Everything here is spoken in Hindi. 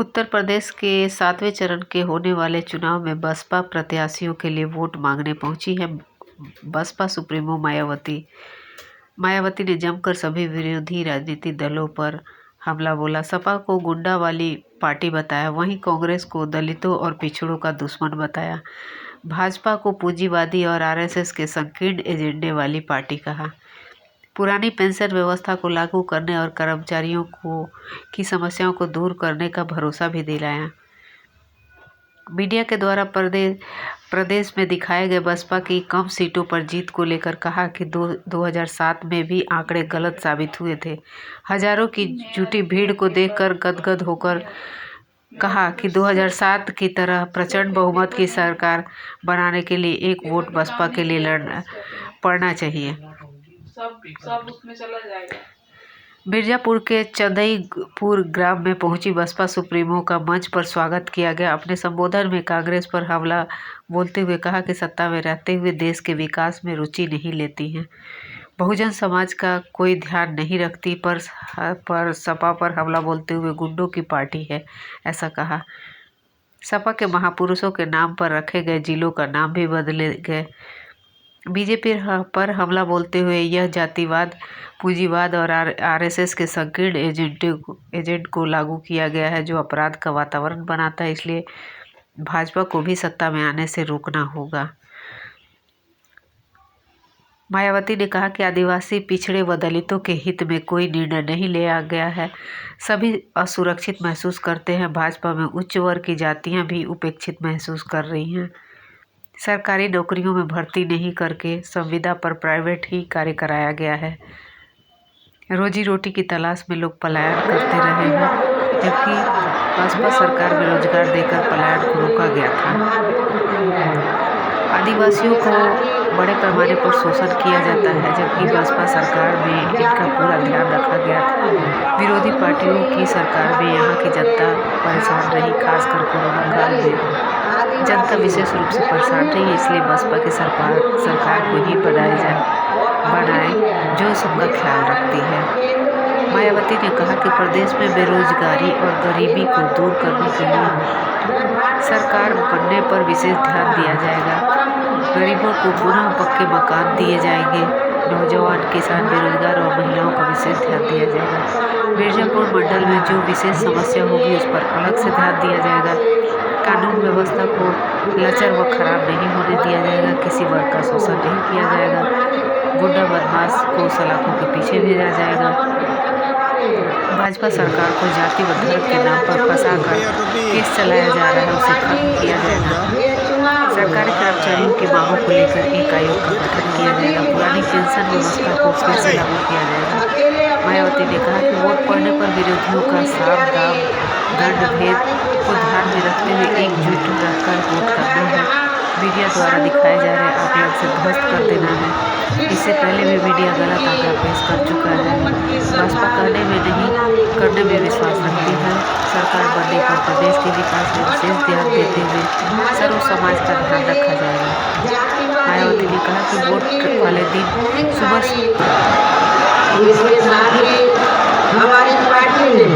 उत्तर प्रदेश के 7वें चरण के होने वाले चुनाव में बसपा प्रत्याशियों के लिए वोट मांगने पहुंची है बसपा सुप्रीमो मायावती ने जमकर सभी विरोधी राजनीतिक दलों पर हमला बोला। सपा को गुंडा वाली पार्टी बताया, वहीं कांग्रेस को दलितों और पिछड़ों का दुश्मन बताया। भाजपा को पूंजीवादी और आरएसएस के संकीर्ण एजेंडे वाली पार्टी कहा। पुरानी पेंशन व्यवस्था को लागू करने और कर्मचारियों की समस्याओं को दूर करने का भरोसा भी दिलाया। मीडिया के द्वारा प्रदेश में दिखाए गए बसपा की कम सीटों पर जीत को लेकर कहा कि 2007 में भी आंकड़े गलत साबित हुए थे। हजारों की जुटी भीड़ को देखकर गदगद होकर कहा कि 2007 की तरह प्रचंड बहुमत की सरकार बनाने के लिए एक वोट बसपा के लिए पड़ना चाहिए। सब उसमें चला जाएगा। मिर्जापुर के चंदईपुर ग्राम में पहुंची बसपा सुप्रीमो का मंच पर स्वागत किया गया। अपने संबोधन में कांग्रेस पर हमला बोलते हुए कहा कि सत्ता में रहते हुए देश के विकास में रुचि नहीं लेती हैं, बहुजन समाज का कोई ध्यान नहीं रखती, पर सपा पर हमला बोलते हुए गुंडों की पार्टी है, ऐसा कहा। सपा के महापुरुषों के नाम पर रखे गए जिलों का नाम भी बदले गए। बीजेपी पर हमला बोलते हुए यह जातिवाद, पूंजीवाद और आरएसएस के संकीर्ण एजेंट को लागू किया गया है जो अपराध का वातावरण बनाता है, इसलिए भाजपा को भी सत्ता में आने से रोकना होगा। मायावती ने कहा कि आदिवासी, पिछड़े व दलितों के हित में कोई निर्णय नहीं लिया गया है, सभी असुरक्षित महसूस करते हैं। भाजपा में उच्च वर्ग की जातियां भी उपेक्षित महसूस कर रही हैं। सरकारी नौकरियों में भर्ती नहीं करके संविदा पर प्राइवेट ही कार्य कराया गया है। रोजी रोटी की तलाश में लोग पलायन करते रहे हैं, जबकि बसपा सरकार में रोजगार देकर पलायन को रोका गया था। आदिवासियों को बड़े पैमाने पर शोषण किया जाता है, जबकि बसपा सरकार में इनका पूरा ध्यान रखा गया था। विरोधी पार्टियों की सरकार में यहाँ की जनता परेशान रही, खासकर कोरोना काल में जनता विशेष रूप से परेशान रही, इसलिए बसपा की सरकार को ही बनाए जो सबका ख्याल रखती है। मायावती ने कहा कि प्रदेश में बेरोजगारी और गरीबी को दूर करने के लिए सरकार बनने पर विशेष ध्यान दिया जाएगा। गरीबों को पुनः पक्के मकान दिए जाएंगे। नौजवान, किसान, बेरोजगार और महिलाओं का विशेष ध्यान दिया जाएगा। मिर्जापुर मंडल में जो विशेष समस्या होगी उस पर अलग से ध्यान दिया जाएगा। कानून व्यवस्था को लचर व खराब नहीं होने दिया जाएगा। किसी वर्ग का शोषण नहीं किया जाएगा। गुंडा बदमाश को सलाखों के पीछे भेजा जाएगा। भाजपा सरकार को जाति व धर्म के नाम पर फंसाकर केस चलाया जा रहा है, उसे खत्म किया जाएगा। सरकारी कर्मचारियों की मांगों को लेकर एक आयोग का गठन किया जाएगा। पुरानी पेंशन व्यवस्था को फिर से लागू किया जाएगा। मायावती ने कहा कि वोट पड़ने पर विरोधियों का साम दाम दंड भेद को ध्यान में रखते हुए एकजुट रहकर वोट करना है। मीडिया द्वारा दिखाए जा रहे आंकड़ों से ध्वस्त कर देना है। इससे पहले भी मीडिया गलत आंकड़ा पेश कर चुका है। भाजपा कहने में नहीं करने में विश्वास रखती है। सरकार बनने पर प्रदेश के विकास में विशेष ध्यान देते हुए सर्व समाज का ध्यान रखा जाएगा। मायावती ने कहा कि वोट वाले दिन सुबह हमारी पार्टी ने